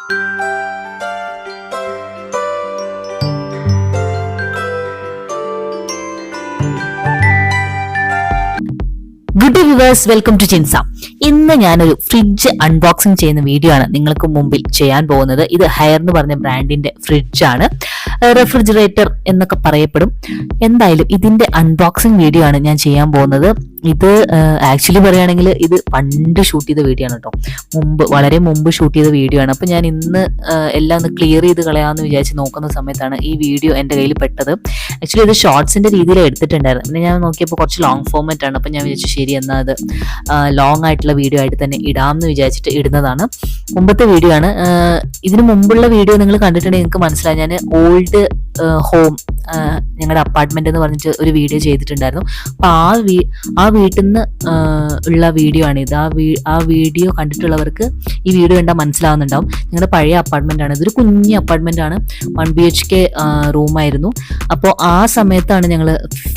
Good viewers, welcome to Chinsa. ഇന്ന് ഞാനൊരു fridge unboxing ചെയ്യുന്ന വീഡിയോ ആണ് നിങ്ങൾക്ക് മുമ്പിൽ ചെയ്യാൻ പോകുന്നത്. ഇത് ഹയർ എന്ന് പറഞ്ഞ ബ്രാൻഡിന്റെ ഫ്രിഡ്ജാണ്, റെഫ്രിജറേറ്റർ എന്നൊക്കെ പറയപ്പെടും. എന്തായാലും ഇതിന്റെ അൺബോക്സിംഗ് വീഡിയോ ആണ് ഞാൻ ചെയ്യാൻ പോകുന്നത്. ഇത് ആക്ച്വലി പറയുകയാണെങ്കിൽ ഇത് പണ്ട് ഷൂട്ട് ചെയ്ത വീഡിയോ ആണ് കേട്ടോ, വളരെ മുമ്പ് ഷൂട്ട് ചെയ്ത വീഡിയോ ആണ്. അപ്പം ഞാൻ ഇന്ന് എല്ലാം ഒന്ന് ക്ലിയർ ചെയ്ത് കളയാമെന്ന് വിചാരിച്ച് നോക്കുന്ന സമയത്താണ് ഈ വീഡിയോ എൻ്റെ കയ്യിൽ പെട്ടത്. ആക്ച്വലി ഇത് ഷോർട്സിന്റെ രീതിയിൽ എടുത്തിട്ടുണ്ടായിരുന്നു. പിന്നെ ഞാൻ നോക്കിയപ്പോൾ കുറച്ച് ലോങ് ഫോർമാറ്റ് ആണ്. അപ്പം ഞാൻ വിചാരിച്ചു ശരി എന്നാൽ അത് ലോങ് ആയിട്ടുള്ള വീഡിയോ ആയിട്ട് തന്നെ ഇടാമെന്ന് വിചാരിച്ചിട്ട് ഇടുന്നതാണ്. മുമ്പത്തെ വീഡിയോ ആണ്. ഇതിനു മുമ്പുള്ള വീഡിയോ നിങ്ങൾ കണ്ടിട്ടുണ്ടെങ്കിൽ നിങ്ങൾക്ക് മനസ്സിലായി. ഞാൻ ഓൾഡ് ഹോം, ഞങ്ങളുടെ അപ്പാർട്ട്മെന്റ് എന്ന് പറഞ്ഞിട്ട് ഒരു വീഡിയോ ചെയ്തിട്ടുണ്ടായിരുന്നു. അപ്പൊ ആ വീട്ടിൽ നിന്ന് ഉള്ള വീഡിയോ ആണ് ഇത്. ആ വീഡിയോ കണ്ടിട്ടുള്ളവർക്ക് ഈ വീഡിയോ കണ്ടാൽ മനസ്സിലാവുന്നുണ്ടാവും. ഞങ്ങളുടെ പഴയ അപ്പാർട്ട്മെന്റ് ആണ്. ഇതൊരു കുഞ്ഞ് അപ്പാർട്ട്മെന്റ് ആണ്, 1 BHK റൂമായിരുന്നു. അപ്പോൾ ആ സമയത്താണ് ഞങ്ങൾ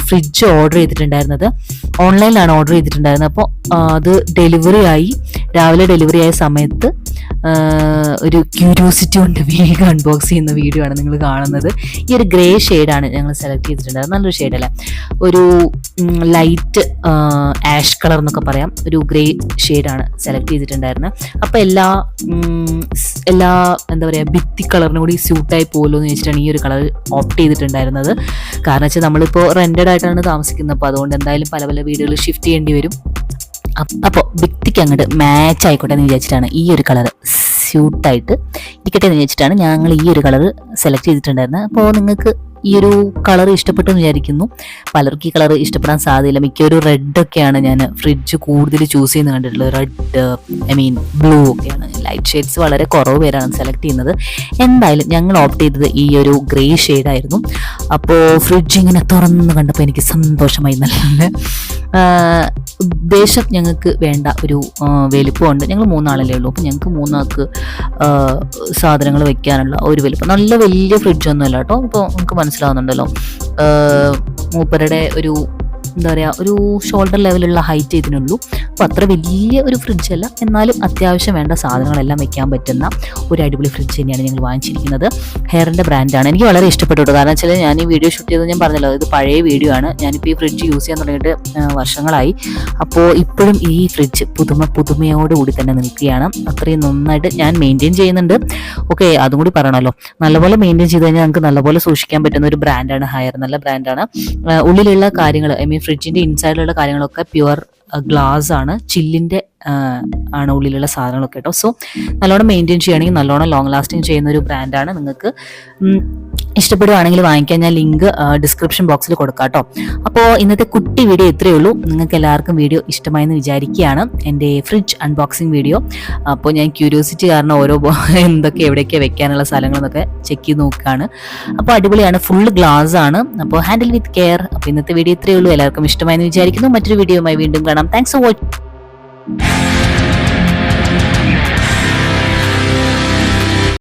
ഫ്രിഡ്ജ് ഓർഡർ ചെയ്തിട്ടുണ്ടായിരുന്നത്. ഓൺലൈനിലാണ് ഓർഡർ ചെയ്തിട്ടുണ്ടായിരുന്നത്. അപ്പോൾ അത് രാവിലെ ഡെലിവറി ആയ സമയത്ത് ഒരു ക്യൂരിയോസിറ്റി കൊണ്ട് വേഗം അൺബോക്സ് ചെയ്യുന്ന വീഡിയോ ആണ് നിങ്ങൾ കാണുന്നത്. ഈ ഒരു ഗ്രേ ഷെയ്ഡാണ് ഞങ്ങൾ സെലക്ട് ചെയ്തിട്ടുണ്ടായിരുന്നത്. നല്ലൊരു ഷെയ്ഡല്ല, ഒരു ലൈറ്റ് ആഷ് കളർ എന്നൊക്കെ പറയാം, ഒരു ഗ്രേ ഷെയ്ഡാണ് സെലക്ട് ചെയ്തിട്ടുണ്ടായിരുന്നത്. അപ്പോൾ എല്ലാ എന്താ പറയുക, ഭിത്തി കളറിനും കൂടി സ്യൂട്ടായി പോകുമല്ലോ എന്ന് വെച്ചിട്ടാണ് ഈ ഒരു കളർ ഓപ്റ്റ് ചെയ്തിട്ടുണ്ടായിരുന്നത്. കാരണം വെച്ചാൽ നമ്മളിപ്പോൾ റെന്റഡ് ആയിട്ടാണ് താമസിക്കുന്നത്. അപ്പോൾ അതുകൊണ്ട് എന്തായാലും പല പല വീടുകൾ ഷിഫ്റ്റ് ചെയ്യേണ്ടി വരും. അപ്പോൾ ഭിത്തിക്ക് അങ്ങോട്ട് മാച്ച് ആയിക്കോട്ടെ എന്ന് വിചാരിച്ചിട്ടാണ് ഈ ഒരു കളർ സ്യൂട്ടായിട്ട് ഇരിക്കട്ടെ എന്ന് വിചാരിച്ചിട്ടാണ് ഞങ്ങൾ ഈ ഒരു കളർ സെലക്ട് ചെയ്തിട്ടുണ്ടായിരുന്നത്. അപ്പോൾ നിങ്ങൾക്ക് ഈ ഒരു കളർ ഇഷ്ടപ്പെട്ടു എന്ന് വിചാരിക്കുന്നു. പലർക്കും ഈ കളർ ഇഷ്ടപ്പെടാൻ സാധ്യതയില്ല. മിക്കൊരു റെഡൊക്കെയാണ് ഞാൻ ഫ്രിഡ്ജ് കൂടുതൽ ചൂസ് ചെയ്യുന്നത് കണ്ടിട്ടുള്ളത്. റെഡ്, ബ്ലൂ ഒക്കെയാണ്. ലൈറ്റ് ഷെയ്ഡ്സ് വളരെ കുറവ് പേരാണ് സെലക്ട് ചെയ്യുന്നത്. എന്തായാലും ഞങ്ങൾ ഓപ്റ്റ് ചെയ്തത് ഈ ഒരു ഗ്രേ ഷെയ്ഡായിരുന്നു. അപ്പോൾ ഫ്രിഡ്ജ് ഇങ്ങനെ തുറന്ന് കണ്ടപ്പോൾ എനിക്ക് സന്തോഷമായി. നല്ല ഉദ്ദേശം ഞങ്ങൾക്ക് വേണ്ട ഒരു വലിപ്പമുണ്ട്. ഞങ്ങൾ 3 ആളല്ലേ ഉള്ളൂ. അപ്പോൾ ഞങ്ങൾക്ക് 3 ആൾക്ക് സാധനങ്ങൾ വെക്കാനുള്ള ഒരു വലിപ്പം. നല്ല വലിയ ഫ്രിഡ്ജൊന്നുമല്ല കേട്ടോ. ഇപ്പോൾ നമുക്ക് മനസ്സിലാവുന്നുണ്ടല്ലോ, മൂപ്പരുടെ ഒരു എന്താ പറയുക, ഒരു ഷോൾഡർ ലെവലുള്ള ഹൈറ്റ് ഇതിനുള്ളൂ. അപ്പോൾ അത്ര വലിയ ഒരു ഫ്രിഡ്ജല്ല, എന്നാലും അത്യാവശ്യം വേണ്ട സാധനങ്ങളെല്ലാം വെക്കാൻ പറ്റുന്ന ഒരു അടിപൊളി ഫ്രിഡ്ജ് തന്നെയാണ് ഞങ്ങൾ വാങ്ങിച്ചിരിക്കുന്നത്. ഹെയറിൻ്റെ ബ്രാൻഡാണ്. എനിക്ക് വളരെ ഇഷ്ടപ്പെട്ടു. കാരണം വെച്ചാൽ ഞാൻ ഈ വീഡിയോ ഷൂട്ട് ചെയ്തത് ഞാൻ പറഞ്ഞല്ലോ, ഇത് പഴയ വീഡിയോ ആണ്. ഞാനിപ്പോൾ ഈ ഫ്രിഡ്ജ് യൂസ് ചെയ്യാൻ തുടങ്ങിയിട്ട് വർഷങ്ങളായി. അപ്പോൾ ഇപ്പോഴും ഈ ഫ്രിഡ്ജ് പുതുമയോടുകൂടി തന്നെ നിൽക്കുകയാണ്. അത്രയും നന്നായിട്ട് ഞാൻ മെയിൻറ്റെയിൻ ചെയ്യുന്നുണ്ട്. ഓക്കെ, അതും കൂടി പറയണമല്ലോ. നല്ലപോലെ മെയിൻറ്റെയിൻ ചെയ്ത് കഴിഞ്ഞാൽ നമുക്ക് നല്ലപോലെ സൂക്ഷിക്കാൻ പറ്റുന്ന ഒരു ബ്രാൻഡാണ് ഹെയർ. നല്ല ബ്രാൻഡാണ്. ഉള്ളിലുള്ള കാര്യങ്ങൾ, ഫ്രിഡ്ജിന്റെ ഇൻസൈഡിലുള്ള കാര്യങ്ങളൊക്കെ പ്യുവർ ഗ്ലാസ് ആണ്. ചില്ലിന്റെ ആണ് ഉള്ളിലുള്ള സാധനങ്ങളൊക്കെ കേട്ടോ. സോ നല്ലോണം മെയിൻറ്റെയിൻ ചെയ്യുകയാണെങ്കിൽ നല്ലോണം ലോങ് ലാസ്റ്റിംഗ് ചെയ്യുന്ന ഒരു ബ്രാൻഡാണ്. നിങ്ങൾക്ക് ഇഷ്ടപ്പെടുകയാണെങ്കിൽ വാങ്ങിക്കാൻ ഞാൻ ലിങ്ക് ഡിസ്ക്രിപ്ഷൻ ബോക്സിൽ കൊടുക്കാം കേട്ടോ. അപ്പോൾ ഇന്നത്തെ കുട്ടി വീഡിയോ ഇത്രയേ ഉള്ളൂ. നിങ്ങൾക്ക് എല്ലാവർക്കും വീഡിയോ ഇഷ്ടമായെന്ന് വിചാരിക്കുകയാണ്, എൻ്റെ ഫ്രിഡ്ജ് അൺബോക്സിങ് വീഡിയോ. അപ്പോൾ ഞാൻ ക്യൂരിയോസിറ്റി കാരണം ഓരോ എവിടെയൊക്കെ വെക്കാനുള്ള സ്ഥലങ്ങളെന്നൊക്കെ ചെക്ക് ചെയ്ത് നോക്കുകയാണ്. അപ്പോൾ അടിപൊളിയാണ്, ഫുൾ ഗ്ലാസ് ആണ്. അപ്പോൾ ഹാൻഡിൽ വിത്ത് കെയർ. അപ്പോൾ ഇന്നത്തെ വീഡിയോ ഇത്രയേ ഉള്ളൂ. എല്ലാവർക്കും ഇഷ്ടമായെന്ന് വിചാരിക്കുന്നു. മറ്റൊരു വീഡിയോയുമായി വീണ്ടും കാണാം. Thanks for watching.